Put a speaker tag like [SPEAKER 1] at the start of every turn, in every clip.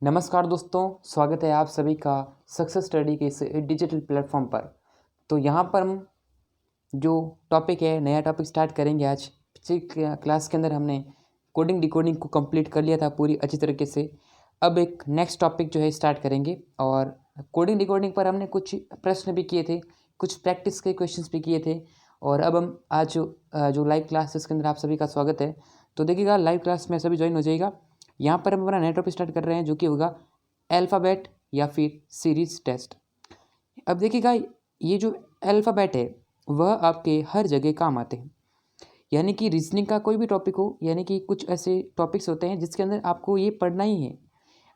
[SPEAKER 1] नमस्कार दोस्तों, स्वागत है आप सभी का सक्सेस स्टडी के इस डिजिटल प्लेटफॉर्म पर। तो यहाँ पर हम जो टॉपिक है, नया टॉपिक स्टार्ट करेंगे आज। पिछली क्लास के अंदर हमने कोडिंग डिकोडिंग को कंप्लीट कर लिया था पूरी अच्छी तरीके से। अब एक नेक्स्ट टॉपिक जो है स्टार्ट करेंगे, और कोडिंग डिकोडिंग पर हमने कुछ प्रश्न भी किए थे, कुछ प्रैक्टिस के क्वेश्चंस भी किए थे। और अब हम आज जो लाइव क्लास है इसके अंदर आप सभी का स्वागत है। तो देखिएगा, लाइव क्लास में सभी ज्वाइन हो जाइएगा। यहाँ पर हम अपना नया टॉपिक स्टार्ट कर रहे हैं जो कि होगा अल्फ़ाबेट या फिर सीरीज टेस्ट। अब देखिएगा, ये जो अल्फ़ाबेट है वह आपके हर जगह काम आते हैं। यानी कि रीजनिंग का कोई भी टॉपिक हो, यानी कि कुछ ऐसे टॉपिक्स होते हैं जिसके अंदर आपको ये पढ़ना ही है,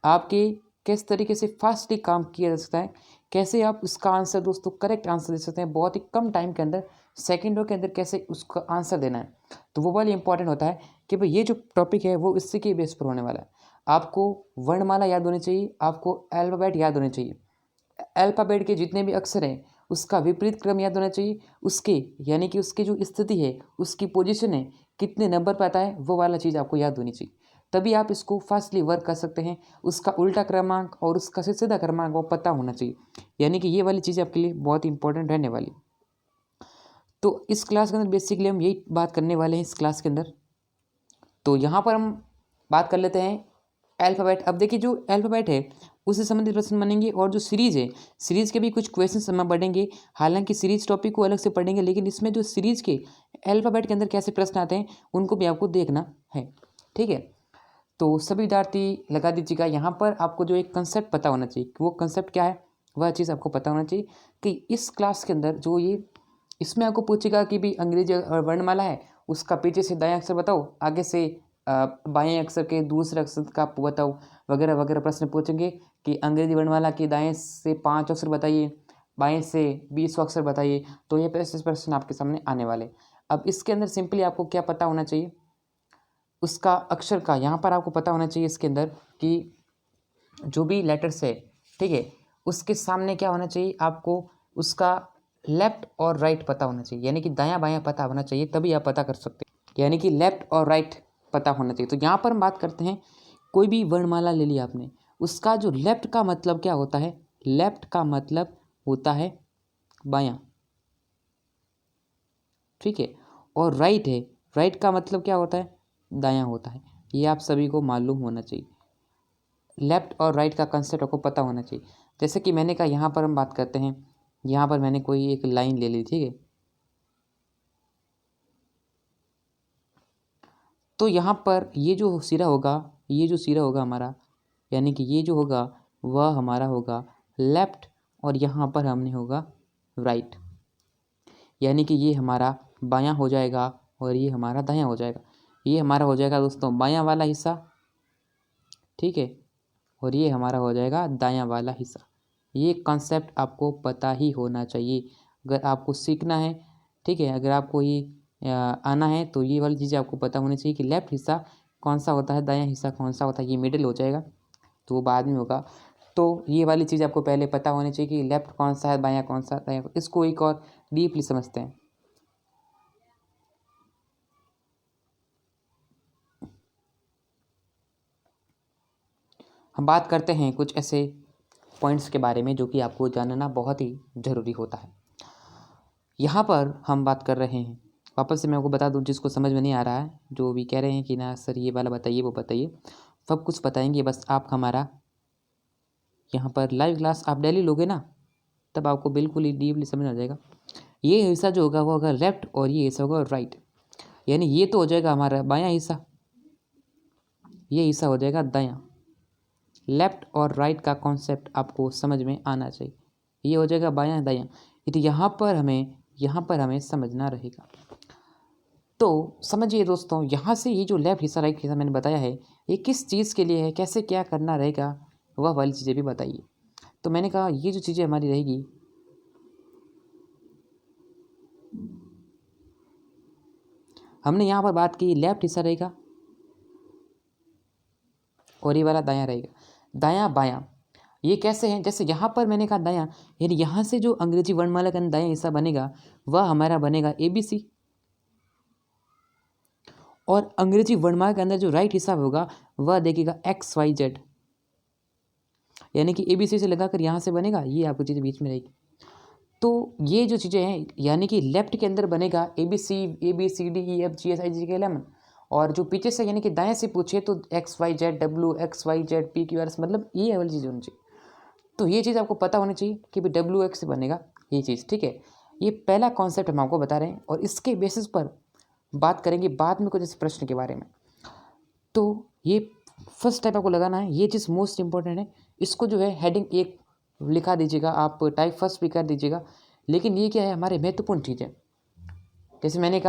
[SPEAKER 1] आपके किस तरीके से फास्टली काम किया जा सकता है, कैसे आप उसका आंसर दोस्तों करेक्ट आंसर दे सकते हैं बहुत ही कम टाइम के अंदर, सेकंडों के अंदर कैसे उसका आंसर देना है। तो वो वाली इंपॉर्टेंट होता है कि भाई ये जो टॉपिक है वो इसी के बेस पर होने वाला है। आपको वर्णमाला याद होनी चाहिए, आपको अल्फ़ाबेट याद होने चाहिए। अल्फ़ाबेट के जितने भी अक्षर हैं उसका विपरीत क्रम याद होना चाहिए, उसके यानी कि उसकी जो स्थिति है, उसकी पोजीशन है, कितने नंबर पर आता है, वो वाला चीज़ आपको याद होनी चाहिए। तभी आप इसको फास्टली वर्क कर सकते हैं। उसका उल्टा क्रमांक और उसका सीधा क्रमांक वो पता होना चाहिए। यानी कि ये वाली चीज़ आपके लिए बहुत इंपॉर्टेंट रहने वाली। तो इस क्लास के अंदर बेसिकली हम यही बात करने वाले हैं इस क्लास के अंदर। तो यहाँ पर हम बात कर लेते हैं अल्फ़ाबेट। अब देखिए, जो अल्फ़ाबेट है उससे संबंधित प्रश्न बनेंगे, और जो सीरीज़ है, सीरीज़ के भी कुछ क्वेश्चन हम पढ़ेंगे। हालांकि सीरीज़ टॉपिक को अलग से पढ़ेंगे, लेकिन इसमें जो सीरीज़ के अल्फ़ाबेट के अंदर कैसे प्रश्न आते हैं उनको भी आपको देखना है। ठीक है, तो सभी विद्यार्थी लगा दीजिएगा। यहाँ पर आपको जो एक कंसेप्ट पता होना चाहिए, वो कंसेप्ट क्या है, वह चीज़ आपको पता होना चाहिए कि इस क्लास के अंदर जो ये इसमें आपको पूछेगा कि भी अंग्रेजी वर्णमाला है, उसका पीछे से दायां अक्षर बताओ, आगे से बाएं अक्षर के दूसरे अक्षर का बताओ, वगैरह वगैरह प्रश्न पूछेंगे कि अंग्रेजी वर्णमाला के दाएं से 5 अक्षर बताइए, बाएं से 20 अक्षर बताइए। तो ये प्रश्न आपके सामने आने वाले। अब इसके अंदर सिंपली आपको क्या पता होना चाहिए, उसका अक्षर का यहाँ पर आपको पता होना चाहिए इसके अंदर कि जो भी लेटर्स है, ठीक है, उसके सामने क्या होना चाहिए, आपको उसका लेफ्ट और राइट पता होना चाहिए। यानी कि दायां बायां पता होना चाहिए, तभी आप पता कर सकते हैं। यानी कि लेफ्ट और राइट पता होना चाहिए। तो यहाँ पर हम बात करते हैं, कोई भी वर्णमाला ले लिया आपने, उसका जो लेफ्ट का मतलब क्या होता है, लेफ्ट का मतलब होता है बायां, ठीक है। और राइट है, राइट का मतलब क्या होता है, दायां होता है। ये आप सभी को मालूम होना चाहिए। लेफ्ट और राइट का कंसेप्ट आपको पता होना चाहिए। जैसे कि मैंने कहा, यहाँ पर हम बात करते हैं, यहाँ पर मैंने कोई एक लाइन ले ली, ठीक है। तो यहाँ पर ये जो सिरा होगा, ये जो सिरा होगा हमारा, यानी कि ये जो होगा वह हमारा होगा लेफ्ट, और यहाँ पर हमने होगा राइट। यानी कि ये हमारा बायां हो जाएगा और ये हमारा दायां हो जाएगा। ये हमारा हो जाएगा दोस्तों बायां वाला हिस्सा, ठीक है, और ये हमारा हो जाएगा दायां वाला हिस्सा। ये कॉन्सेप्ट आपको पता ही होना चाहिए अगर आपको सीखना है, ठीक है। अगर आपको ये आना है तो ये वाली चीज़ें आपको पता होनी चाहिए कि लेफ्ट हिस्सा कौन सा होता है, दायां हिस्सा कौन सा होता है। ये मिडिल हो जाएगा, तो वो बाद में होगा। तो ये वाली चीज़ आपको पहले पता होनी चाहिए कि लेफ्ट कौन सा है, बायां कौन सा, दायां। इसको एक और डीपली समझते हैं। हम बात करते हैं कुछ ऐसे पॉइंट्स के बारे में जो कि आपको जानना बहुत ही ज़रूरी होता है। यहाँ पर हम बात कर रहे हैं, वापस से मैं आपको बता दूँ जिसको समझ में नहीं आ रहा है, जो भी कह रहे हैं कि ना सर ये वाला बताइए वो बताइए, सब कुछ बताएंगे। बस आप हमारा यहाँ पर लाइव क्लास आप डेली लोगे ना, तब आपको बिल्कुल ही डीपली समझ आ जाएगा। ये हिस्सा जो होगा वो होगा लेफ्ट, और ये हिस्सा होगा राइट। यानी ये तो हो जाएगा हमारा बायां हिस्सा, ये हिस्सा हो जाएगा दायां। लेफ्ट और राइट का कॉन्सेप्ट आपको समझ में आना चाहिए। ये हो जाएगा बायां दायां। तो यहाँ पर हमें समझना रहेगा। तो समझिए दोस्तों, यहाँ से ये जो लेफ्ट हिस्सा राइट हिस्सा मैंने बताया है, ये किस चीज़ के लिए है, कैसे क्या करना रहेगा, वह वाली चीज़ें भी बताइए। तो मैंने कहा ये जो चीज़ें हमारी रहेगी, हमने यहाँ पर बात की लेफ्ट हिस्सा रहेगा और ये वाला दायां रहेगा। दायां बायां ये कैसे हैं, जैसे यहाँ पर मैंने कहा दायां, यानी यहाँ से जो अंग्रेजी वर्णमाला का दायां हिस्सा बनेगा वह हमारा बनेगा ABC, और अंग्रेजी वर्णमाला के अंदर जो राइट हिस्सा होगा वह देखेगा XYZ। यानी कि ABC से लगाकर यहाँ से बनेगा, ये आपको चीज़ बीच में रहेगी। तो ये जो चीज़ें हैं यानी कि लेफ्ट के अंदर बनेगा ABCDEFGHIJK L M, और जो पीछे से यानी कि दाएं से पूछे तो XYZW XYZ PQRS, मतलब ये वाली चीज़ होनी चाहिए। तो ये चीज़ आपको पता होनी चाहिए कि भाई WX से बनेगा ये चीज़, ठीक है। ये पहला कॉन्सेप्ट हम आपको बता रहे हैं और इसके बेसिस पर बात करेंगे बाद में कुछ इस प्रश्न के बारे में। तो ये फर्स्ट टाइप आपको लगाना है, ये चीज़ मोस्ट इंपॉर्टेंट है। इसको जो है हेडिंग 1 लिखा दीजिएगा, आप टाइप फर्स्ट भी कर दीजिएगा। लेकिन ये क्या है, हमारे महत्वपूर्ण चीज़ है। जैसे मैंने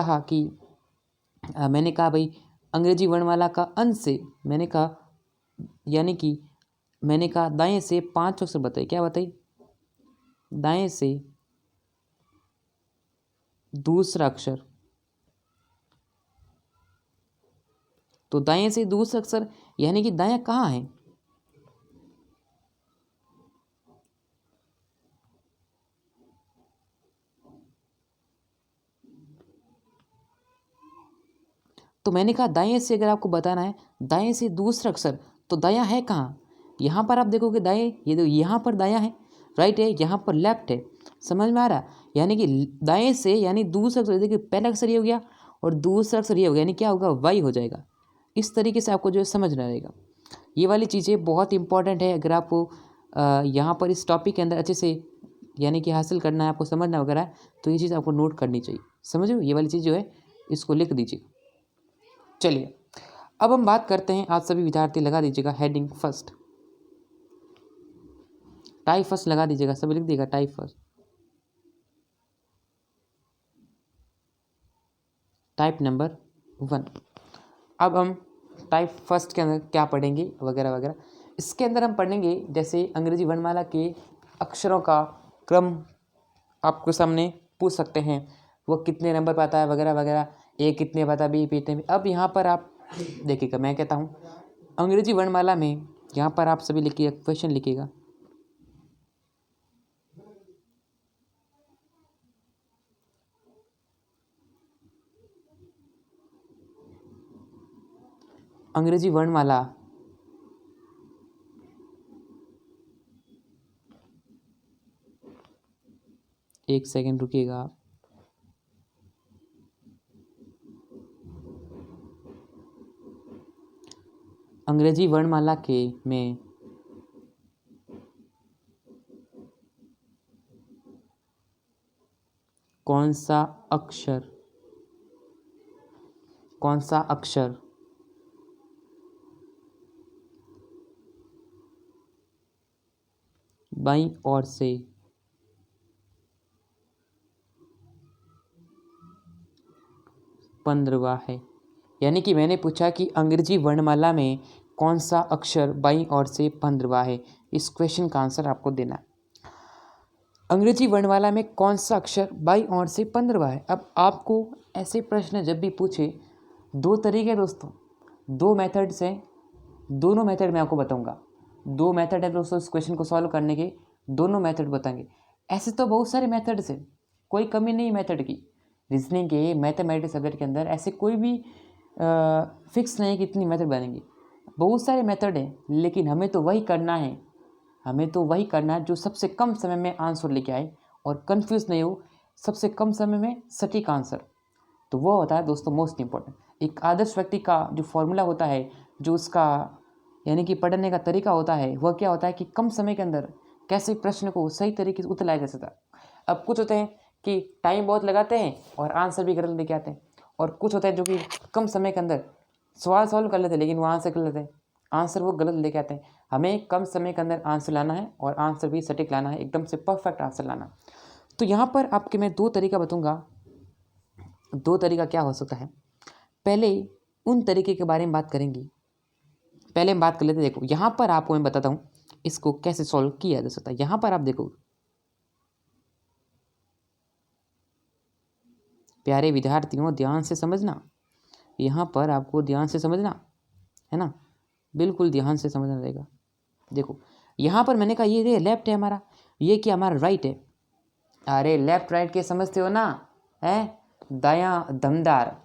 [SPEAKER 1] कहा भाई अंग्रेजी वर्णमाला का अंत से, मैंने कहा दाएं से 5 अक्षर बताइए। क्या बताइए? दाएं से दूसरा अक्षर। तो दाएं से दूसरा अक्षर यानी कि दायां कहाँ है? तो मैंने कहा दाएं से अगर आपको बताना है दाएं से दूसरा अक्षर, तो दायां है कहाँ? यहाँ पर आप देखोगे दाएं, ये तो यहाँ पर दायां है, राइट है, यहाँ पर लेफ्ट है। समझ में आ रहा? यानी कि दाएं से यानी दूसरा अक्षर, देखिए पहला अक्षर ये हो गया और दूसरा अक्षर ये हो गया, यानी क्या होगा? वाई हो जाएगा। इस तरीके से आपको जो है समझना रहेगा। ये वाली चीज़ें बहुत इंपॉर्टेंट है। अगर आपको यहाँ पर इस टॉपिक के अंदर अच्छे से यानी कि हासिल करना है, आपको समझना वगैरह है, तो ये चीज़ आपको नोट करनी चाहिए। समझ लो, ये वाली चीज़ जो है इसको लिख दीजिए। चलिए अब हम बात करते हैं, आप सभी विद्यार्थी लगा दीजिएगा हेडिंग फर्स्ट, टाइप फर्स्ट लगा दीजिएगा, सभी लिख दीजिएगा टाइप फर्स्ट, टाइप नंबर 1। अब हम टाइप फर्स्ट के अंदर क्या पढ़ेंगे वगैरह वगैरह। इसके अंदर हम पढ़ेंगे जैसे अंग्रेजी वर्णमाला के अक्षरों का क्रम आपके सामने पूछ सकते हैं, वो कितने नंबर पर आता है वगैरह वगैरह, ए कितने पता, बी कितने। अब यहाँ पर आप देखिएगा, मैं कहता हूँ अंग्रेजी वर्णमाला में, यहाँ पर आप सभी लिखिएगा, क्वेश्चन लिखिएगा। अंग्रेजी वर्णमाला एक सेकंड रुकिएगा आप। अंग्रेजी वर्णमाला के में कौन सा अक्षर बाईं ओर से 15वां है। यानी कि मैंने पूछा कि अंग्रेजी वर्णमाला में कौन सा अक्षर बाईं ओर से 15वां है। इस क्वेश्चन का आंसर आपको देना है। अंग्रेजी वर्णमाला में कौन सा अक्षर बाईं ओर से 15वां है। अब आपको ऐसे प्रश्न जब भी पूछे, दो तरीके दोस्तों, दो मेथड्स हैं, दोनों मेथड मैं आपको बताऊंगा। दो मेथड है दोस्तों इस क्वेश्चन को सॉल्व करने के, दोनों मेथड बताएंगे। ऐसे तो बहुत सारे मेथड्स हैं, कोई कमी नहीं मेथड की। रीजनिंग के मैथमेटिक्स सब्जेक्ट के अंदर ऐसे कोई भी फिक्स नहीं कि इतनी मेथड बनेंगी। बहुत सारे मेथड हैं, लेकिन हमें तो वही करना है जो सबसे कम समय में आंसर लेके आए और कंफ्यूज नहीं हो, सबसे कम समय में सटीक आंसर। तो वो होता है दोस्तों मोस्ट इंपॉर्टेंट। एक आदर्श व्यक्ति का जो फॉर्मूला होता है, जो उसका यानी कि पढ़ने का तरीका होता है, वह क्या होता है कि कम समय के अंदर कैसे प्रश्न को सही तरीके से उत्तर लाया जा सकता है। अब कुछ होते हैं कि टाइम बहुत लगाते हैं और आंसर भी गलत लेके आते हैं, और कुछ होता है जो कि कम समय के अंदर सवाल सॉल्व कर लेते हैं लेकिन वो आंसर गलत है, आंसर वो गलत लेके आते हैं। हमें कम समय के अंदर आंसर लाना है और आंसर भी सटीक लाना है, एकदम से परफेक्ट आंसर लाना। तो यहाँ पर आपके मैं दो तरीका बताऊँगा। दो तरीका क्या हो सकता है, पहले उन तरीके के बारे में बात करेंगे। पहले हम बात कर लेते हैं। देखो यहाँ पर आपको मैं बताता हूँ इसको कैसे सॉल्व किया जा सकता है। यहाँ पर आप देखो प्यारे विद्यार्थियों, ध्यान से समझना, यहाँ पर आपको ध्यान से समझना है ना, बिल्कुल ध्यान से समझना रहेगा। देखो यहाँ पर मैंने कहा ये लेफ्ट है हमारा, ये क्या हमारा राइट है। अरे लेफ्ट राइट के समझते हो ना, है दायां दमदार,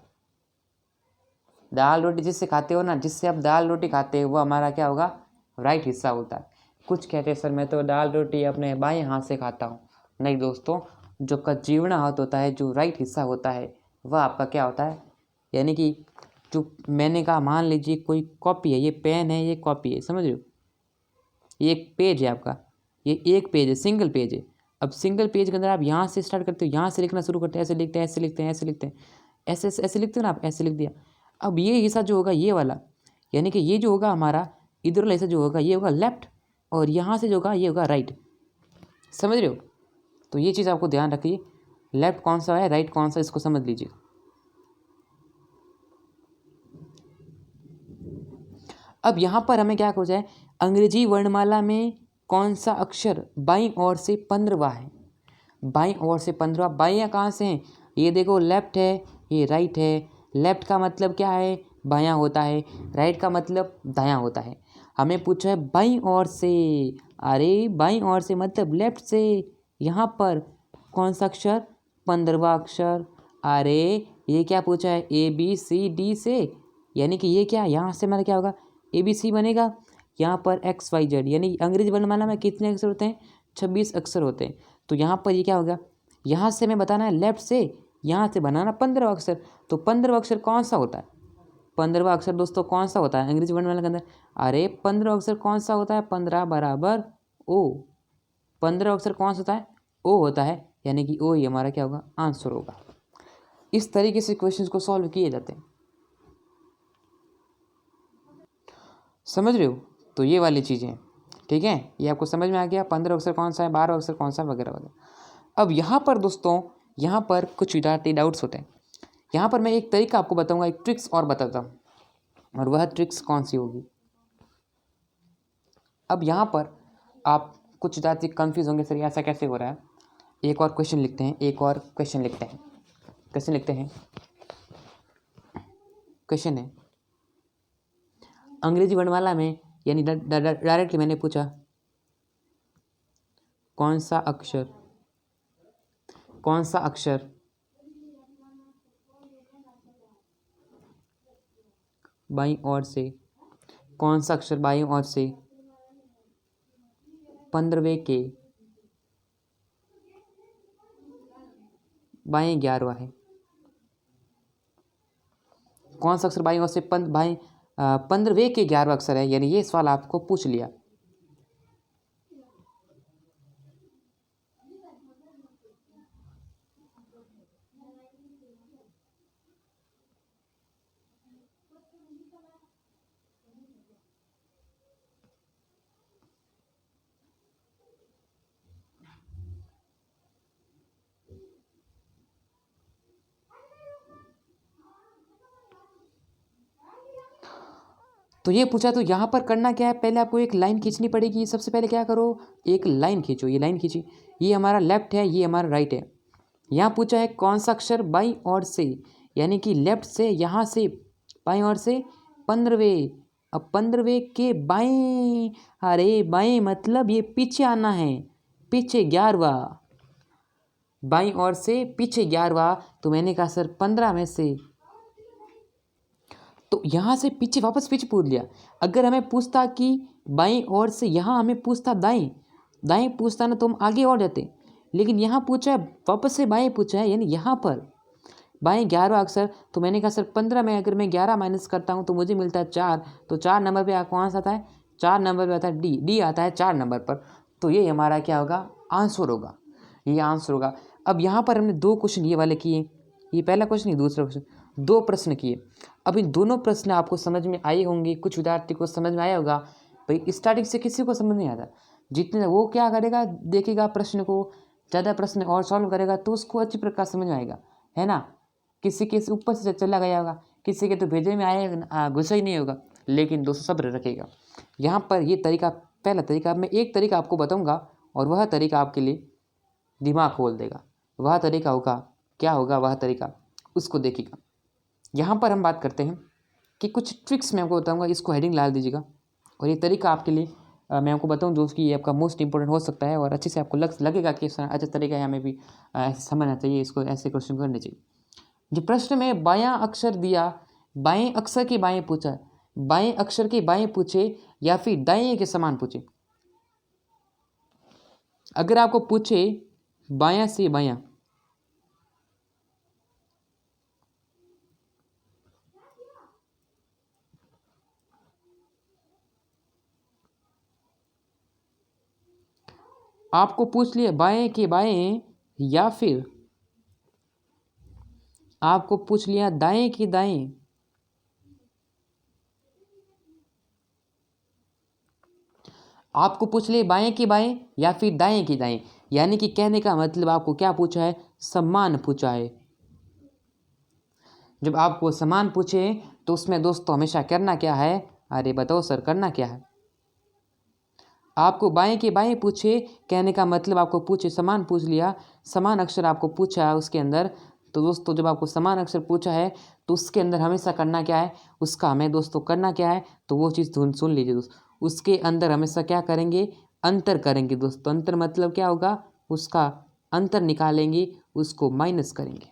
[SPEAKER 1] दाल रोटी जिससे खाते हो ना, जिससे आप दाल रोटी खाते हो, वो हमारा क्या होगा, राइट हिस्सा होता है। कुछ कहते हैं सर मैं तो दाल रोटी अपने बाएं हाथ से खाता हूँ। नहीं दोस्तों, जो का जीवना हाथ होता है, जो राइट हिस्सा होता है, वह आपका क्या होता है, यानी कि जो मैंने कहा, मान लीजिए कोई कॉपी है, ये पेन है, ये कॉपी है, समझ रहे हो, ये एक पेज है आपका, ये एक पेज है, सिंगल पेज है। अब सिंगल पेज के अंदर आप यहाँ से स्टार्ट करते हो, यहाँ से लिखना शुरू करते हैं, ऐसे लिखते हैं, ऐसे लिखते हैं, ऐसे लिखते हैं, ऐसे ऐसे लिखते हो ना आप, ऐसे लिख दिया। अब ये हिस्सा जो होगा ये वाला, यानी कि ये जो होगा हमारा इधर वाला हिस्सा जो होगा ये होगा लेफ्ट, और यहाँ से जो होगा ये होगा राइट। समझ रहे हो? तो ये चीज़ आपको ध्यान रखिए, लेफ्ट कौन सा है, राइट कौन सा, इसको समझ लीजिए। अब यहाँ पर हमें क्या हो जाए, अंग्रेजी वर्णमाला में कौन सा अक्षर बाईं ओर से 15वां है। बाईं ओर से 15वां, बाईं कहाँ से हैं, ये देखो लेफ्ट है, ये राइट है। लेफ्ट का मतलब क्या है, बायां होता है, राइट का मतलब दायां होता है। हमें पूछा है बाईं ओर से, अरे बाईं ओर से मतलब लेफ्ट से। यहाँ पर कौन सा अक्षर, 15वां अक्षर। अरे ये क्या पूछा है, ABCD से, यानी कि ये क्या, यहाँ से हमारा क्या होगा, ABC बनेगा। यहाँ पर XYZ, यानी अंग्रेजी वर्णमाला में कितने अक्षर होते हैं, 26 अक्षर होते हैं। तो यहाँ पर ये क्या होगा, यहाँ से हमें बताना है लेफ्ट से, यहाँ से बनाना 15वां अक्षर। तो 15वां अक्षर कौन सा होता है, 15वां अक्षर दोस्तों कौन सा होता है अंग्रेजी वर्णमाला के अंदर, अरे 15वां अक्षर कौन सा होता है, 15 बराबर O। 15वां अक्षर कौन सा होता है, O होता है, यानी कि O ही हमारा क्या होगा, आंसर होगा। इस तरीके से क्वेश्चंस को सॉल्व किए जाते हैं, समझ रहे हो? तो ये वाली चीज़ें, ठीक है, ये आपको समझ में आ गया, 15 अक्षर कौन सा है, 12 अक्षर कौन सा, वगैरह वगैरह। अब यहाँ पर दोस्तों, यहाँ पर कुछ विद्यार्थी डाउट्स होते हैं। यहाँ पर मैं एक तरीका आपको बताऊंगा, एक ट्रिक्स और बताता हूँ, और वह ट्रिक्स कौन सी होगी। अब यहाँ पर आप कुछ विद्यार्थी कन्फ्यूज होंगे, सर ऐसा कैसे हो रहा है। एक और क्वेश्चन लिखते हैं, एक और क्वेश्चन लिखते हैं, क्वेश्चन लिखते हैं। क्वेश्चन है, अंग्रेजी वर्णमाला में, यानी डायरेक्टली मैंने पूछा, कौन सा अक्षर बाईं ओर से, कौन सा अक्षर बाईं ओर से 15वें के बाएं 11वां है। कौन सा अक्षर बाईं ओर से 15वें के 11वां अक्षर है, यानी ये सवाल आपको पूछ लिया। तो ये पूछा, तो यहाँ पर करना क्या है, पहले आपको एक लाइन खींचनी पड़ेगी। सबसे पहले क्या करो, एक लाइन खींचो, ये लाइन खींची, ये हमारा लेफ्ट है, ये हमारा राइट है। यहाँ पूछा है कौन सा अक्षर बाईं ओर से, यानी कि लेफ्ट से, यहाँ से बाईं ओर से 15वें। अब 15वें के बाएं, अरे बाएं मतलब ये पीछे आना है, पीछे 11वां, बाईं ओर से पीछे 11वां। तो मैंने कहा सर 15 में से, तो यहाँ से पीछे, वापस पीछे पूछ लिया। अगर हमें पूछता कि बाईं ओर से, यहाँ हमें पूछता दाएं, दाएं पूछता ना तो हम आगे और जाते, लेकिन यहाँ पूछा है वापस से बाएं पूछा है, यानी यहाँ पर बाएं 11वां अक्षर। तो मैंने कहा सर 15 में अगर मैं 11 माइनस करता हूँ तो मुझे मिलता है 4। तो 4 नंबर पे कौन सा आता है, 4 नंबर पे आता है डी आता है 4 नंबर पर। तो ये हमारा क्या होगा, आंसर होगा, ये आंसर होगा। अब यहाँ पर हमने 2 क्वेश्चन ये वाले किए, ये पहला क्वेश्चन, ये दूसरा क्वेश्चन, 2 प्रश्न किए। अब इन दोनों प्रश्न आपको समझ में आए होंगे, कुछ विद्यार्थी को समझ में आया होगा। भाई स्टार्टिंग से किसी को समझ नहीं आता, जितने वो क्या करेगा, देखेगा प्रश्न को, ज़्यादा प्रश्न और सॉल्व करेगा तो उसको अच्छी प्रकार समझ में आएगा, है ना। किसी के ऊपर से चला गया होगा, किसी के तो भेजे में आएगा, घुसा ही नहीं होगा। लेकिन दोस्तों सब्र रखेगा। यहाँ पर ये तरीका, पहला तरीका, मैं एक तरीका आपको बताऊँगा और वह तरीका आपके लिए दिमाग खोल देगा। वह तरीका होगा, क्या होगा वह तरीका, उसको देखिएगा। यहाँ पर हम बात करते हैं कि कुछ ट्रिक्स मैं आपको बताऊंगा, इसको हेडिंग ला दीजिएगा। और ये तरीका आपके लिए मैं आपको बताऊं जो कि ये आपका मोस्ट इंपॉर्टेंट हो सकता है, और अच्छे से आपको लगेगा कि अच्छा तरीका है, हमें भी ऐसे समझना चाहिए, इसको ऐसे क्वेश्चन करने चाहिए। जो प्रश्न में बायां अक्षर दिया, बाएं अक्षर के बाएं पूछा, बाएं अक्षर के बाएं पूछे या फिर दाएं के समान पूछे, अगर आपको पूछे बायां से बायां, आपको पूछ लिया बाएं के बाएं या फिर आपको पूछ लिया दाएं के दाएं, आपको पूछ लिया बाएं के बाएं या फिर दाएं के दाएं, यानी कि कहने का मतलब आपको क्या पूछा है, समान पूछा है। जब आपको समान पूछे तो उसमें दोस्तों हमेशा करना क्या है, अरे बताओ सर करना क्या है। आपको बाएं के बाएं पूछे, कहने का मतलब आपको पूछे समान पूछ लिया, समान अक्षर आपको पूछा है उसके अंदर। तो दोस्तों जब आपको समान अक्षर पूछा है तो उसके अंदर हमेशा करना क्या है, उसका हमें दोस्तों करना क्या है, तो वो चीज़ सुन लीजिए दोस्तों। उसके अंदर हमेशा क्या करेंगे, अंतर करेंगे दोस्तों। अंतर मतलब क्या होगा, उसका अंतर निकालेंगे, उसको माइनस करेंगे,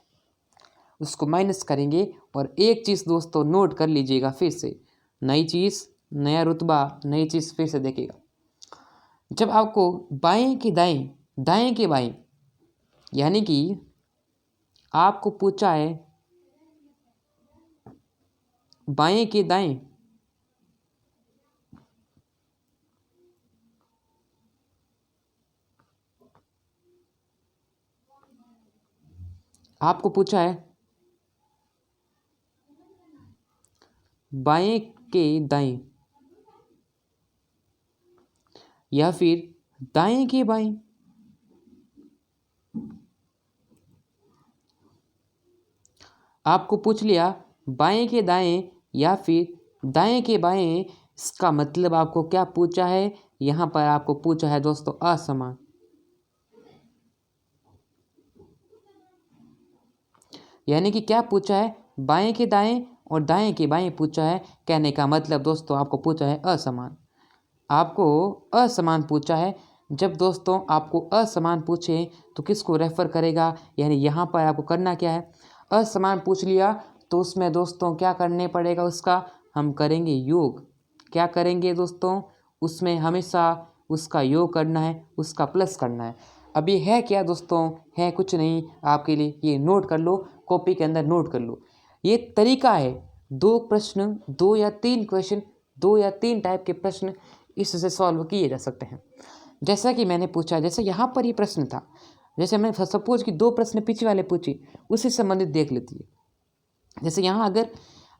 [SPEAKER 1] उसको माइनस करेंगे। और एक चीज़ दोस्तों नोट कर लीजिएगा फिर से, नई चीज़, नया रुतबा, नई चीज़ फिर से देखिएगा। जब आपको बाएं के दाएं, दाएं के बाएं, यानी कि आपको पूछा है बाएं के दाएं, आपको पूछा है बाएं के दाएं या फिर दाएं के बाएं, आपको पूछ लिया बाएं के दाएं या फिर दाएं के बाएं, इसका मतलब आपको क्या पूछा है, यहाँ पर आपको पूछा है दोस्तों असमान। यानी कि क्या पूछा है, बाएं के दाएं और दाएं के बाएं पूछा है, कहने का मतलब दोस्तों आपको पूछा है असमान। आपको असमान पूछा है। जब दोस्तों आपको असमान पूछे तो किसको रेफर करेगा, यानी यहाँ पर आपको करना क्या है, असमान पूछ लिया तो उसमें दोस्तों क्या करने पड़ेगा, उसका हम करेंगे योग। क्या करेंगे दोस्तों, उसमें हमेशा उसका योग करना है, उसका प्लस करना है। अब ये है क्या दोस्तों, है कुछ नहीं आपके लिए, ये नोट कर लो, कॉपी के अंदर नोट कर लो। ये तरीका है, दो प्रश्न, दो या तीन क्वेश्चन, दो या तीन टाइप के प्रश्न इससे सॉल्व किए जा सकते हैं। जैसा कि मैंने पूछा, जैसे यहाँ पर ये प्रश्न था, जैसे मैं सपोज कि दो प्रश्न पीछे वाले पूछे, उससे संबंधित देख लेती है। जैसे यहाँ अगर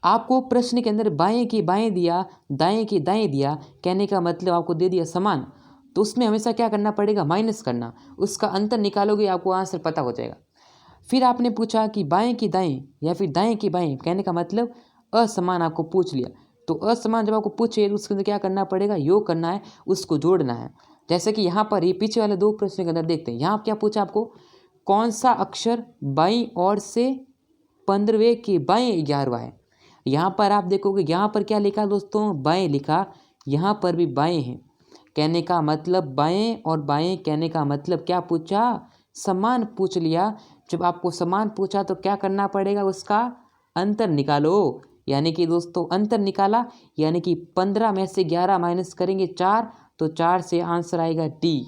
[SPEAKER 1] आपको प्रश्न के अंदर बाएं की बाएं दिया, दाएं की दाएं दिया, कहने का मतलब आपको दे दिया समान, तो उसमें हमेशा क्या करना पड़ेगा, माइनस करना, उसका अंतर निकालोगे आपको आंसर पता हो जाएगा। फिर आपने पूछा कि बाएं की दाएं या फिर दाएं की बाएं, कहने का मतलब असमान आपको पूछ लिया, तो असमान जब आपको पूछे तो उसके अंदर क्या करना पड़ेगा, योग करना है, उसको जोड़ना है। जैसे कि यहाँ पर ये पीछे वाले दो प्रश्न के अंदर देखते हैं, यहाँ क्या पूछा आपको, कौन सा अक्षर बाईं ओर से 15वें के बाएं 11वां है। यहाँ पर आप देखोगे यहाँ पर क्या लिखा दोस्तों, बाएं लिखा, यहाँ पर भी बाएं है, कहने का मतलब बाएं और बाएं, कहने का मतलब क्या पूछा, समान पूछ लिया। जब आपको समान पूछा तो क्या करना पड़ेगा, उसका अंतर निकालो। यानी कि दोस्तों अंतर निकाला, यानी कि 15 में से 11 माइनस करेंगे 4, तो 4 से आंसर आएगा डी।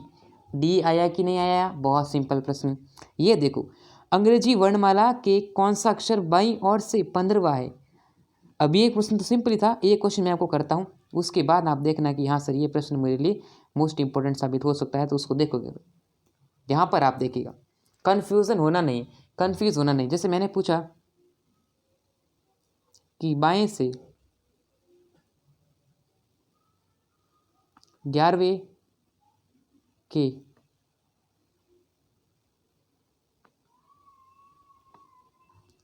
[SPEAKER 1] डी आया कि नहीं आया, बहुत सिंपल प्रश्न। ये देखो, अंग्रेजी वर्णमाला के कौन सा अक्षर बाईं ओर से 15वां है। अभी एक प्रश्न तो सिंपल ही था, एक क्वेश्चन मैं आपको करता हूँ, उसके बाद आप देखना कि हाँ सर ये प्रश्न मेरे लिए मोस्ट इंपॉर्टेंट साबित हो सकता है, तो उसको देखोगे। यहाँ पर आप देखिएगा, कन्फ्यूज़न होना नहीं, कन्फ्यूज़ होना नहीं। जैसे मैंने पूछा कि बाएं से 11वें के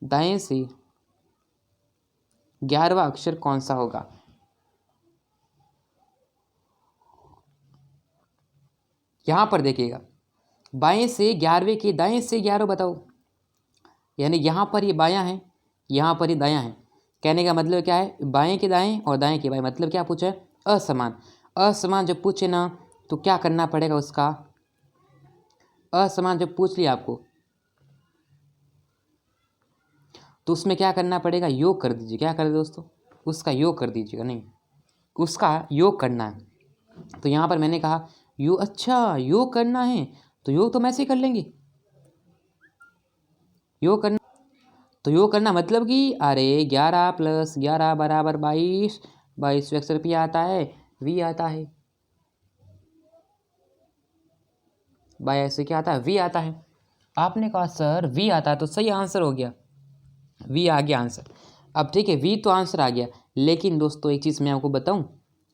[SPEAKER 1] दाएं से 11वां अक्षर कौन सा होगा। यहाँ पर देखिएगा, बाएं से 11वें के दाएं से 11 बताओ, यानी यहाँ पर ये बायां है, यहाँ पर ये दायां है, कहने का मतलब क्या है, बाएं के दाएं और दाएं के बाएं, मतलब क्या पूछा है, असमान। असमान जब पूछे ना तो क्या करना पड़ेगा, उसका असमान जब पूछ लिया आपको तो उसमें क्या करना पड़ेगा, योग कर दीजिए। क्या कर दोस्तों, उसका योग कर दीजिएगा, नहीं उसका योग करना है। तो यहाँ पर मैंने कहा अच्छा योग करना है तो योग तो हम ऐसे ही कर लेंगे। योग करना तो योग करना मतलब कि अरे 11 + 11 = 22, 22 अक्षर P आता है, V आता है, 22 से क्या आता है, V आता है। आपने कहा सर V आता है तो सही आंसर हो गया, V आ गया आंसर। अब ठीक है, V तो आंसर आ गया, लेकिन दोस्तों एक चीज़ मैं आपको बताऊं,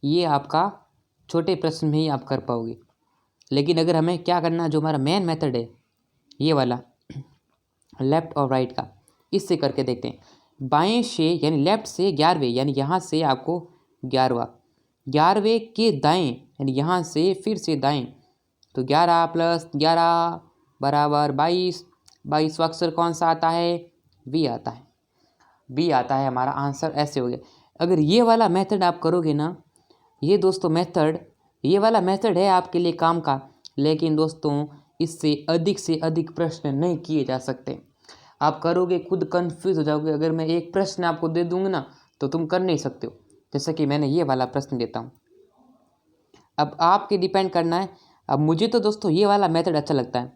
[SPEAKER 1] ये आपका छोटे प्रश्न में ही आप कर पाओगे। लेकिन अगर हमें क्या करना, जो हमारा मेन मेथड है ये वाला लेफ़्ट और राइट का, इससे करके देखते हैं। बाएं से यानी लेफ़्ट से 11वें, यानी यहाँ से आपको 11वां, 11वें के दाएं यानी यहाँ से फिर से दाएं, तो 11 + 11 = 22, 22वां अक्षर कौन सा आता है, V आता है, V आता है हमारा आंसर। ऐसे हो गया। अगर ये वाला मेथड आप करोगे ना, ये दोस्तों मेथड, ये वाला मेथड है आपके लिए काम का, लेकिन दोस्तों इससे अधिक से अधिक प्रश्न नहीं किए जा सकते। आप करोगे खुद कंफ्यूज हो जाओगे। अगर मैं एक प्रश्न आपको दे दूंगा ना तो तुम कर नहीं सकते हो। जैसे कि मैंने ये वाला प्रश्न देता हूँ, अब आपके डिपेंड करना है। अब मुझे तो दोस्तों ये वाला मेथड अच्छा लगता है,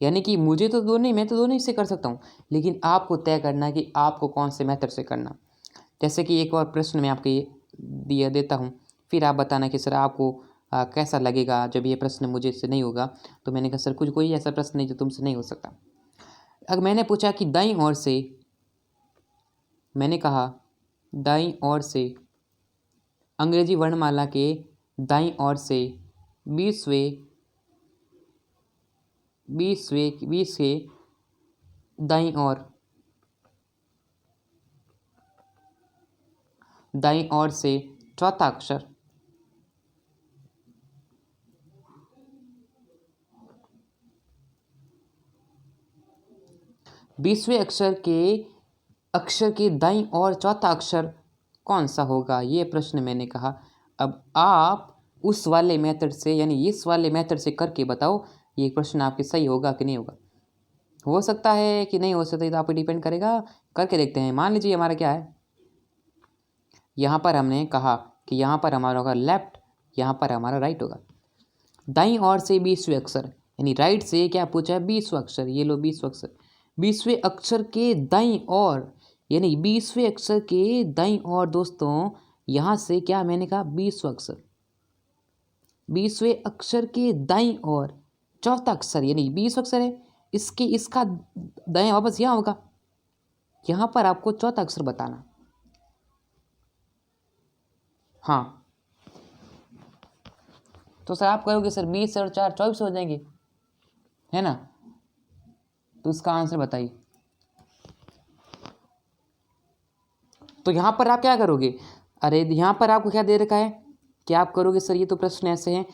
[SPEAKER 1] यानी कि मुझे तो दोनों ही, मैं तो दोनों ही से कर सकता हूँ, लेकिन आपको तय करना है कि आपको कौन से मेथड से करना। जैसे कि एक और प्रश्न मैं आपको ये दिया देता हूँ, फिर आप बताना कि सर आपको कैसा लगेगा जब ये प्रश्न मुझे से नहीं होगा। तो मैंने कहा सर कुछ कोई ऐसा प्रश्न नहीं जो तुमसे नहीं हो सकता। अगर मैंने पूछा कि दाईं ओर से, मैंने कहा दाईं ओर से अंग्रेजी वर्णमाला के दाईं ओर से 20 के दाईं ओर से चौथा अक्षर, 20वें अक्षर के दाईं ओर चौथा अक्षर कौन सा होगा, ये प्रश्न मैंने कहा। अब आप उस वाले मेथड से यानी इस वाले मेथड से करके बताओ ये प्रश्न आपके सही होगा कि नहीं होगा। हो सकता है कि नहीं हो सकता, तो आप पे डिपेंड करेगा। करके देखते हैं। मान लीजिए हमारा क्या है, यहाँ पर हमने कहा कि यहाँ पर हमारा होगा लेफ्ट, यहाँ पर हमारा राइट होगा। दाईं ओर से 20वें अक्षर, यानी राइट से क्या पूछा है, 20वां अक्षर। ये लो 20वां अक्षर, 20वें अक्षर के दाईं ओर, यानी 20वें अक्षर के दाईं ओर दोस्तों, यहाँ से क्या मैंने कहा 20वां अक्षर, 20वें अक्षर के दाईं ओर चौथा अक्षर, यानी 20वां अक्षर है, इसका दाएं वापस यहाँ होगा। यहाँ पर आपको चौथा अक्षर बताना। हाँ, तो सर आप कहोगे सर 20 और 4 24 हो जाएंगे, है ना। तो इसका आंसर बताइए। तो यहाँ पर आप क्या करोगे, अरे यहाँ पर आपको क्या दे रखा है कि आप करोगे सर ये तो प्रश्न ऐसे हैं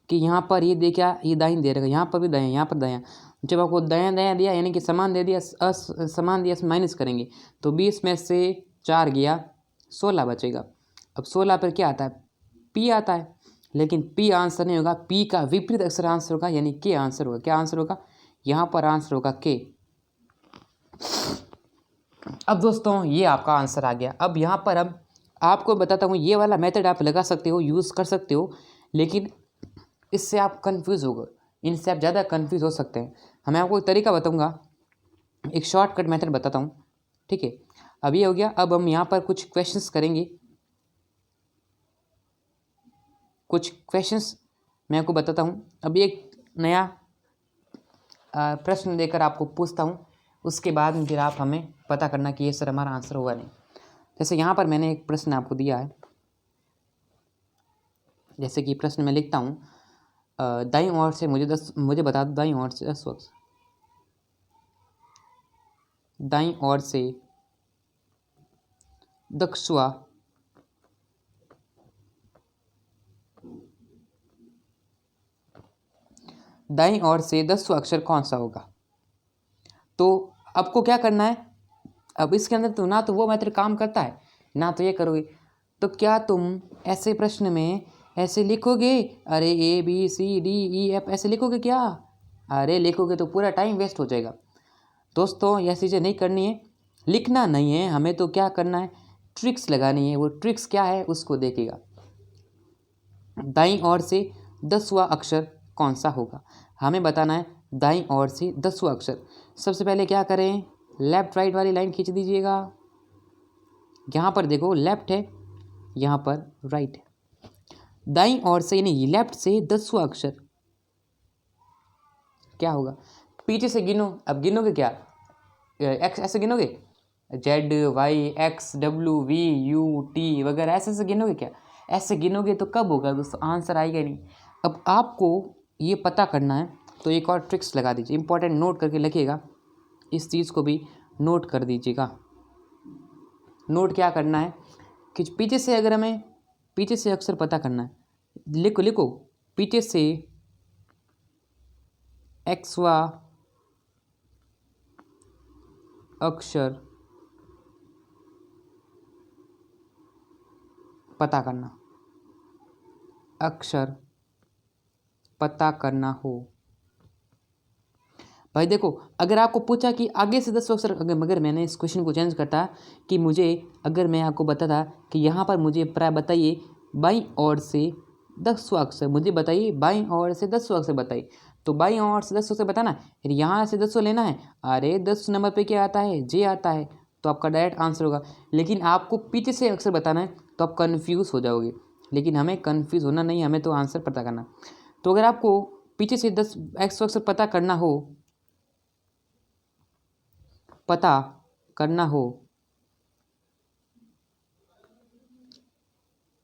[SPEAKER 1] कि यहाँ पर ये दे क्या, ये दाईं दे रखा है, यहाँ पर भी दायां, यहाँ पर दायां। जब आपको दायां दायां दिया यानी कि समान दे दिया, समान दिया, माइनस करेंगे तो 20 में से 4 गया, 16 बचेगा। अब 16 पर क्या आता है, P आता है, लेकिन P आंसर नहीं होगा, P का विपरीत अक्षर आंसर होगा, यानी K आंसर होगा। क्या आंसर होगा, यहाँ पर आंसर होगा K। अब दोस्तों ये आपका आंसर आ गया। अब यहाँ पर अब आपको बताता हूँ, ये वाला मेथड आप लगा सकते हो, यूज़ कर सकते हो, लेकिन इससे आप कंफ्यूज हो गए, इनसे आप ज़्यादा कंफ्यूज हो सकते हैं। मैं आपको एक तरीका बताऊँगा, एक शॉर्टकट मेथड बताता हूँ, ठीक है। अब ये हो गया। अब हम यहाँ पर कुछ क्वेश्चंस करेंगे, कुछ क्वेश्चंस मैं आपको बताता हूँ। अभी एक नया प्रश्न देकर आपको पूछता हूँ, उसके बाद फिर आप हमें पता करना कि ये सर हमारा आंसर होगा नहीं। जैसे यहाँ पर मैंने एक प्रश्न आपको दिया है, जैसे कि प्रश्न में लिखता हूँ, दाईं ओर से मुझे बता दो, दाईं ओर से 10 वक्त, दाईं ओर से दक्षवा दाईं ओर से 10वां अक्षर कौन सा होगा। तो आपको क्या करना है, अब इसके अंदर तो ना तो वो मेथड काम करता है ना तो ये करोगे। तो क्या तुम ऐसे प्रश्न में ऐसे लिखोगे, अरे ABCDEF ऐसे लिखोगे क्या, अरे लिखोगे तो पूरा टाइम वेस्ट हो जाएगा। दोस्तों यह चीज़ें नहीं करनी है, लिखना नहीं है हमें, तो क्या करना है, ट्रिक्स लगानी है। वो ट्रिक्स क्या है उसको देखिएगा। दाईं ओर से 10वां अक्षर कौन सा होगा। हमें बताना है दाईं ओर से 10वां अक्षर। सबसे पहले क्या करें, लेफ्ट राइट वाली लाइन खींच दीजिएगा। यहाँ पर देखो लेफ्ट है, यहाँ पर राइट है। दाईं ओर से यानी लेफ्ट से 10वां अक्षर क्या होगा। पीछे से गिनो, अब गिनोगे क्या, एक्स ऐसे गिनोगे, Z Y X W V U T वगैरह ऐसे ऐसे गिनोगे क्या, ऐसे गिनोगे तो कब होगा दोस्तों, आंसर आएगा नहीं। अब आपको ये पता करना है तो एक और ट्रिक्स लगा दीजिए, इंपॉर्टेंट नोट करके लिखिएगा, इस चीज़ को भी नोट कर दीजिएगा। नोट क्या करना है कि पीछे से अगर हमें पीछे से अक्षर पता करना है, लिखो लिखो, पीछे से एक्सवा अक्षर पता करना, अक्षर पता करना हो। भाई देखो, अगर आपको पूछा कि आगे से 10 अक्षर, मगर मैंने इस क्वेश्चन को चेंज करता कि मुझे, अगर मैं आपको बताता कि यहाँ पर मुझे प्राय बताइए बाईं ओर से 10वां अक्षर, मुझे बताइए बाईं ओर से 10वां अक्षर बताइए, तो बाईं ओर से 10 अक्षर बताना, फिर यहाँ से 10 लेना है, अरे 10 नंबर पे क्या आता है, जे आता है, तो आपका डायरेक्ट आंसर होगा। लेकिन आपको पीछे से अक्षर बताना है तो आप कन्फ्यूज़ हो जाओगे, लेकिन हमें कन्फ्यूज़ होना नहीं, हमें तो आंसर पता करना। तो अगर आपको पीछे से 10 अक्षर पता करना हो,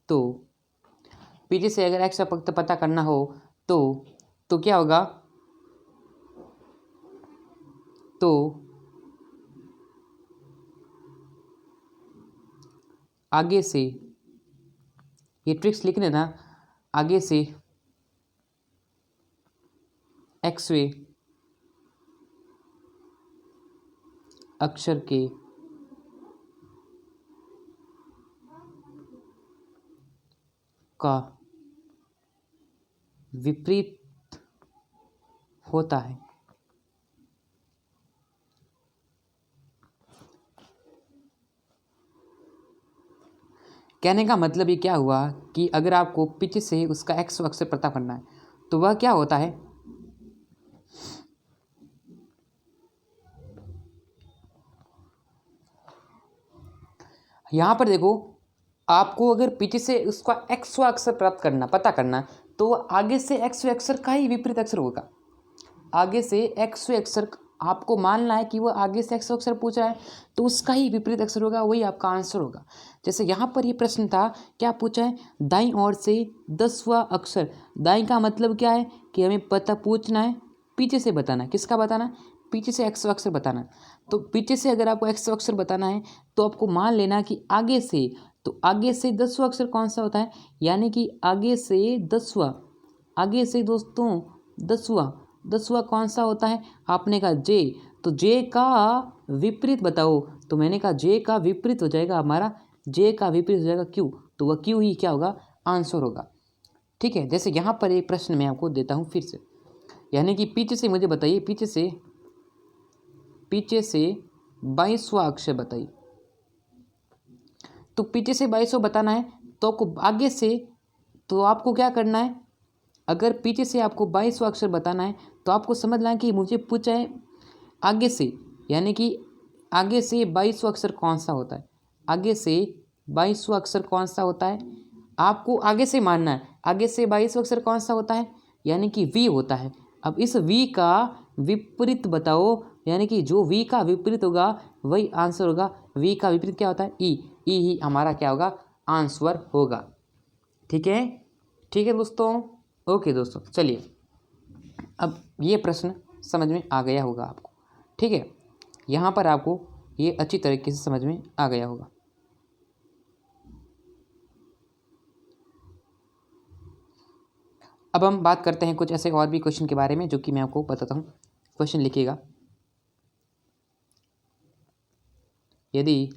[SPEAKER 1] तो पीछे से अगर एक्स पता करना हो तो क्या होगा, तो आगे से, ये ट्रिक्स लिख लेना, आगे से एक्सवे अक्षर के का विपरीत होता है। कहने का मतलब ये क्या हुआ कि अगर आपको पीछे से उसका एक्स अक्षर पता करना है तो वह क्या होता है, यहाँ पर देखो, आपको अगर पीछे से उसका एक्सवा अक्षर प्राप्त करना, पता करना, तो आगे से एक्सवे अक्षर का ही विपरीत अक्षर होगा। आगे से एक्सवे अक्षर, आपको मानना है कि वो आगे से एक्स अक्षर पूछा है तो उसका ही विपरीत अक्षर होगा, वही आपका आंसर होगा। जैसे यहाँ पर ये प्रश्न था, क्या पूछा है, दाईं ओर से 10वां अक्षर। दाईं का मतलब क्या है कि हमें पता पूछना है, पीछे से बताना है, किसका बताना है, पीछे से एक्स अक्षर बताना है। तो पीछे से अगर आपको एक्स अक्षर बताना है तो आपको मान लेना कि आगे से, तो आगे से 10वां अक्षर कौन सा होता है, यानी कि आगे से 10वां, आगे से दोस्तों 10वां कौन सा होता है, आपने कहा जे, तो जे का विपरीत बताओ, तो मैंने कहा जे का विपरीत हो जाएगा हमारा, जे का विपरीत हो जाएगा क्यू, तो वह क्यू ही क्या होगा, आंसर होगा। ठीक है, जैसे यहाँ पर एक प्रश्न मैं आपको देता हूँ फिर से, यानी कि पीछे से मुझे बताइए, पीछे से 22वां अक्षर बताइए। तो पीछे से 22वां बताना है तो आपको आगे से, तो आपको क्या करना है, अगर पीछे से आपको 22वां अक्षर बताना है तो आपको समझना है कि मुझे पूछा है आगे से, यानी कि आगे से 22वां अक्षर कौन सा होता है, आगे से 22वां अक्षर कौन सा होता है, आपको आगे से मानना है, आगे से 22वां अक्षर कौन सा होता है, यानी कि वी होता है। अब इस वी का विपरीत बताओ, यानी कि जो वी का विपरीत होगा वही आंसर होगा। वी का विपरीत क्या होता है, ई, ई ही हमारा क्या होगा, आंसर होगा। ठीक है, ठीक है दोस्तों, ओके दोस्तों, चलिए अब ये प्रश्न समझ में आ गया होगा आपको। ठीक है, यहाँ पर आपको ये अच्छी तरीके से समझ में आ गया होगा। अब हम बात करते हैं कुछ ऐसे और भी क्वेश्चन के बारे में जो कि मैं आपको बताता हूँ। क्वेश्चन लिखिएगा, यदि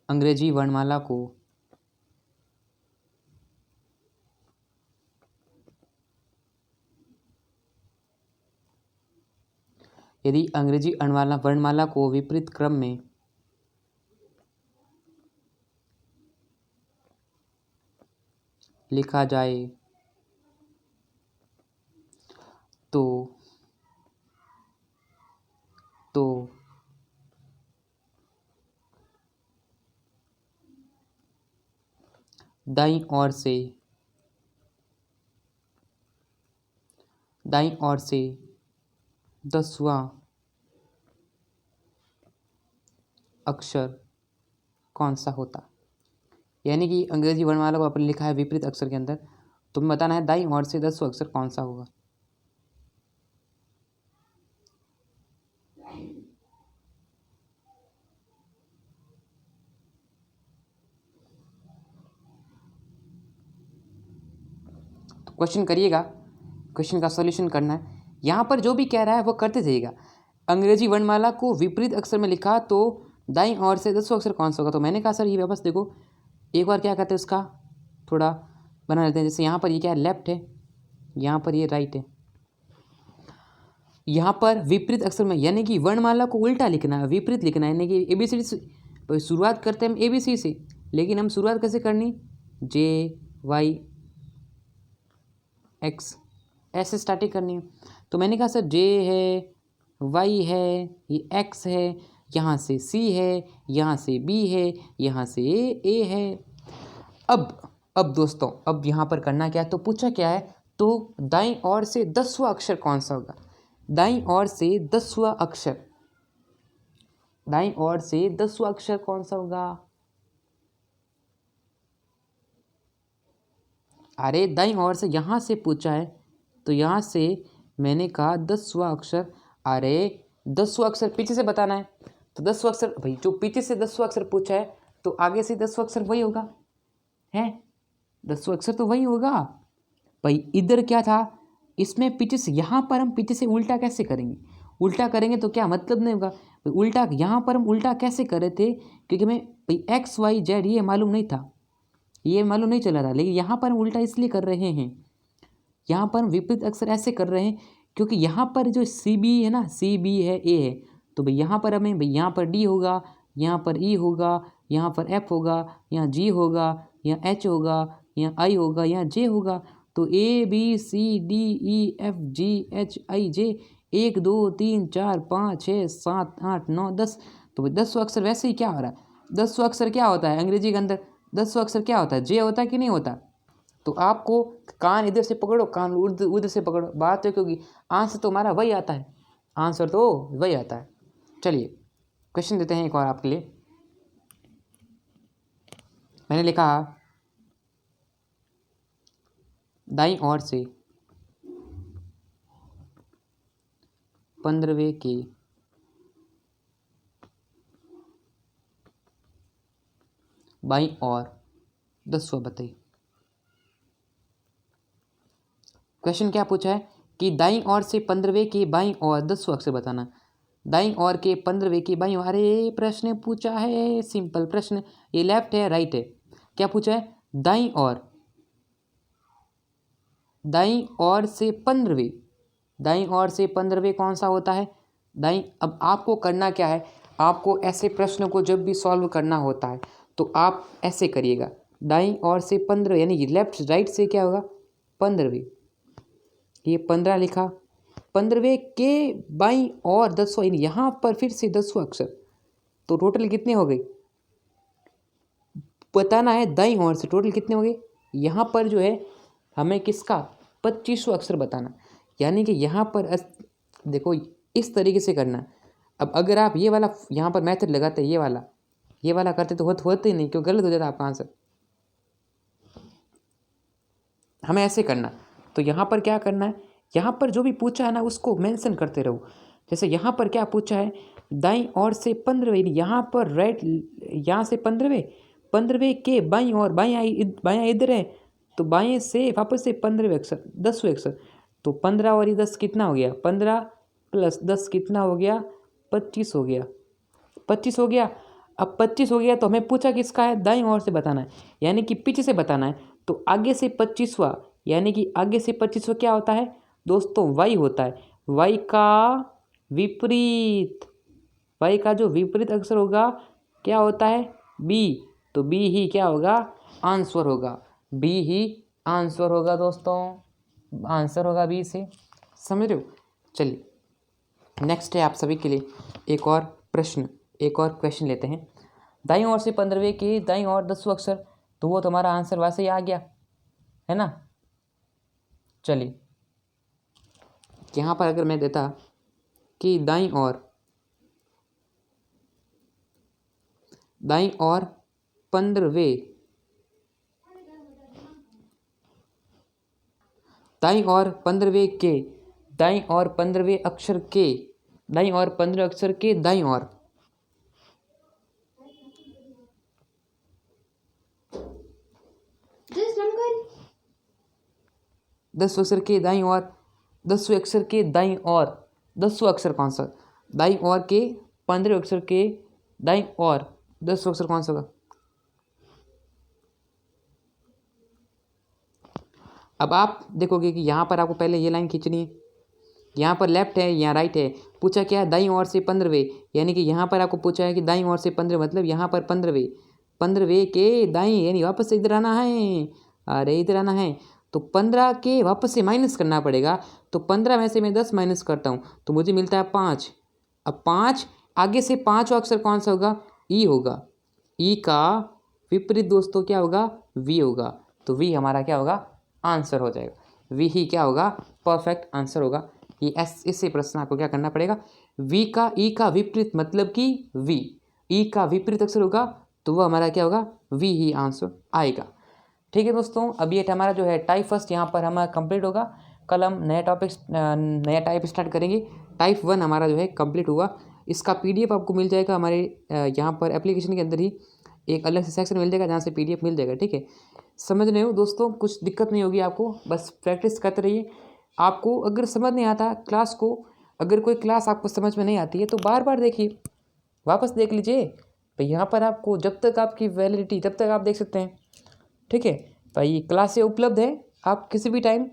[SPEAKER 1] अंग्रेजी वर्णमाला को वर्णमाला को विपरीत क्रम में लिखा जाए तो दाईं ओर से 10वां अक्षर कौन सा होता। यानी कि अंग्रेजी वर्णमाला को आपने लिखा है विपरीत अक्षर के अंदर, तुम्हें बताना है दाईं ओर से 10वां अक्षर कौन सा होगा। तो क्वेश्चन करिएगा, क्वेश्चन का सॉल्यूशन करना है। यहाँ पर जो भी कह रहा है वो करते जाइएगा। अंग्रेजी वर्णमाला को विपरीत अक्षर में लिखा तो दाईं ओर से 10वां अक्षर कौन सा होगा। तो मैंने कहा सर ये वापस देखो एक बार क्या कहते हैं उसका थोड़ा बना लेते हैं। जैसे यहाँ पर ये क्या है लेफ्ट है, यहाँ पर ये राइट है। यहाँ पर विपरीत अक्षर में यानी कि वर्णमाला को उल्टा लिखना है, विपरीत लिखना है। यानी कि ABCD से शुरुआत करते हैं हम ABC से, लेकिन हम शुरुआत कैसे करनी JYX ऐसे स्टार्टिंग करनी है। तो मैंने कहा सर J है, Y है, ये X है, यहाँ से C है, यहाँ से B है, यहाँ से A है। अब दोस्तों अब यहाँ पर करना क्या है, तो पूछा क्या है, तो दाईं ओर से 10वां अक्षर कौन सा होगा। दाईं ओर से 10वां अक्षर, दाईं ओर से 10वां अक्षर कौन सा होगा। अरे दाईं ओर से यहाँ से पूछा है तो यहाँ से मैंने कहा 10वां अक्षर। अरे 10वां अक्षर पीछे से बताना है तो 10वां अक्षर भाई जो पीछे से 10वां अक्षर पूछा है तो आगे से 10वां अक्षर वही होगा है, 10वां अक्षर तो वही होगा भाई। इधर क्या था, इसमें पीछे से, यहाँ पर हम पीछे से उल्टा कैसे करेंगे, उल्टा करेंगे तो क्या मतलब नहीं होगा भाई। उल्टा यहाँ पर हम उल्टा कैसे कर रहे थे, क्योंकि हमें भाई XYZ ये मालूम नहीं था, ये मालूम नहीं चला था, लेकिन यहाँ पर हम उल्टा इसलिए कर रहे हैं, यहाँ पर हम विपरीत अक्षर ऐसे कर रहे हैं क्योंकि यहाँ पर जो CB है ना, CB है A है, तो भाई यहाँ पर हमें भाई यहाँ पर D होगा, यहाँ पर E होगा, यहाँ पर F होगा, यहाँ G होगा, यहाँ H होगा, यहाँ I होगा, यहाँ J होगा। तो ABCDEFGHIJ 1 2 3 4 5 6 7 8 9 10। तो भाई 10वां अक्षर वैसे ही क्या हो रहा है, 10वां अक्षर क्या होता है अंग्रेजी के अंदर, 10वां अक्षर क्या होता है J होता है कि नहीं होता। तो आपको कान इधर से पकड़ो, कान उधर से पकड़ो, बात है क्योंकि आंसर तो हमारा वही आता है, आंसर तो वही आता है। चलिए क्वेश्चन देते हैं एक और आपके लिए। मैंने लिखा दाईं ओर से 15वें के बाईं ओर 10वां बताइए। क्वेश्चन क्या पूछा है कि दाईं ओर से 15वें के बाईं ओर 10वां अक्षर बताना। दाईं ओर के 15वें की बाईं ओर, अरे प्रश्न पूछा है सिंपल प्रश्न, ये लेफ्ट है राइट है, क्या पूछा है दाईं ओर, दाईं ओर से 15वें, दाईं ओर से 15वें कौन सा होता है दाईं। अब आपको करना क्या है, आपको ऐसे प्रश्न को जब भी सॉल्व करना होता है तो आप ऐसे करिएगा, दाईं ओर से 15 यानी कि लेफ्ट राइट से क्या होगा 15वें, ये 15 लिखा, 15वें के बाईं और 10वां, यानी यहाँ पर फिर से 10वां अक्षर, तो टोटल कितने हो गए बताना है दाईं ओर से टोटल कितने हो गए। यहाँ पर जो है हमें किसका 25वां अक्षर बताना, यानी कि यहाँ पर देखो इस तरीके से करना। अब अगर आप ये वाला यहाँ पर मेथड लगाते ये वाला करते तो होते ही नहीं, क्यों गलत हो जाता आपका आंसर। हमें ऐसे करना, तो यहाँ पर क्या करना है, यहाँ पर जो भी पूछा है ना उसको मेंशन करते रहो। जैसे यहाँ पर क्या पूछा है दाईं ओर से 15वें, यहाँ पर राइट, यहाँ से 15वें के बाईं ओर, बायां इधर है तो बाएं से वापस से 15वें अक्षर 10वें अक्षर, तो 15 और 10 कितना हो गया, 15 + 10 कितना हो गया 25 हो गया, 25 हो गया। अब 25 हो गया तो हमें पूछा किसका है दाईं ओर से बताना है, यानी कि पीछे से बताना है। तो आगे से 25वां, यानी कि आगे से 25वां क्या होता है दोस्तों y होता है, y का विपरीत, y का जो विपरीत अक्षर होगा क्या होता है b, तो b ही क्या होगा आंसर होगा, b ही आंसर होगा दोस्तों, आंसर होगा बी से। समझ रहे हो? चलिए नेक्स्ट है आप सभी के लिए एक और प्रश्न, एक और क्वेश्चन लेते हैं। दाईं ओर से 15वें के दाईं ओर 10 अक्षर, तो वो तुम्हारा आंसर वैसे ही आ गया है ना। चलिए यहाँ पर अगर मैं देता कि दाईं ओर 15वें, दाईं ओर 15वें के दाईं ओर 15वें अक्षर के दाईं ओर 15 अक्षर के दाईं ओर, दस अक्षर के दाईं ओर, 10वें अक्षर के दाईं ओर, 10वां अक्षर कौन सा? दाईं ओर के 15 अक्षर के दाईं ओर 10वां अक्षर कौन सा होगा? अब आप देखोगे कि यहाँ पर आपको पहले ये लाइन खींचनी है, यहाँ पर लेफ्ट है, यहाँ राइट है। पूछा क्या है? दाईं ओर से 15वें, यानी कि यहाँ पर आपको पूछा है कि दाईं ओर से 15, मतलब यहाँ पर 15वें के दाईं, यानी वापस से इधर आना है। अरे इधर आना है तो 15 के वापस से माइनस करना पड़ेगा। तो 15 में से मैं 10 माइनस करता हूँ तो मुझे मिलता है 5। अब 5 आगे से 5वां अक्षर कौन सा होगा? ई होगा। ई का विपरीत दोस्तों क्या होगा? वी होगा। तो वी हमारा क्या होगा? आंसर हो जाएगा। वी ही क्या होगा? परफेक्ट आंसर होगा। ये इससे प्रश्न आपको क्या करना पड़ेगा? वी का ई का विपरीत मतलब कि वी, ई का विपरीत अक्षर होगा तो वह हमारा क्या होगा? वी ही आंसर आएगा। ठीक है दोस्तों, अब ये हमारा जो है टाइप फर्स्ट यहाँ पर हमारा कंप्लीट होगा। कल हम नया टाइप स्टार्ट करेंगे। टाइप 1 हमारा जो है कंप्लीट हुआ। इसका PDF आपको मिल जाएगा हमारे यहाँ पर एप्लीकेशन के अंदर ही एक अलग से सेक्शन मिल जाएगा जहाँ से PDF मिल जाएगा। ठीक है, समझ रहे हो दोस्तों? कुछ दिक्कत नहीं होगी आपको, बस प्रैक्टिस करते रहिए। आपको अगर समझ नहीं आता क्लास को, अगर कोई क्लास आपको समझ में नहीं आती है तो बार बार देखिए, वापस देख लीजिए। तो यहाँ पर आपको जब तक आपकी वैलिडिटी तब तक आप देख सकते हैं। ठीक है भाई, क्लासें उपलब्ध है, आप किसी भी टाइम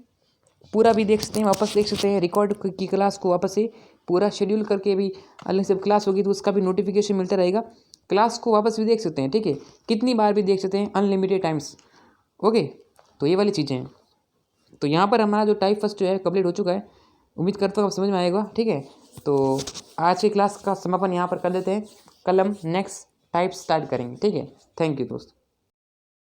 [SPEAKER 1] पूरा भी देख सकते हैं, वापस देख सकते हैं। रिकॉर्ड की क्लास को वापस से पूरा शेड्यूल करके भी अलग से क्लास होगी तो उसका भी नोटिफिकेशन मिलता रहेगा। क्लास को वापस भी देख सकते हैं। ठीक है, कितनी बार भी देख सकते हैं, अनलिमिटेड टाइम्स। ओके, तो ये वाली चीज़ें हैं। तो यहाँ पर हमारा जो टाइप फर्स्ट जो है कंप्लीट हो चुका है। उम्मीद करता हूँ आप समझ में आएगा। ठीक है, तो आज की क्लास का समापन यहाँ पर कर देते हैं। कल हम नेक्स्ट टाइप स्टार्ट करेंगे। ठीक है, थैंक यू दोस्त।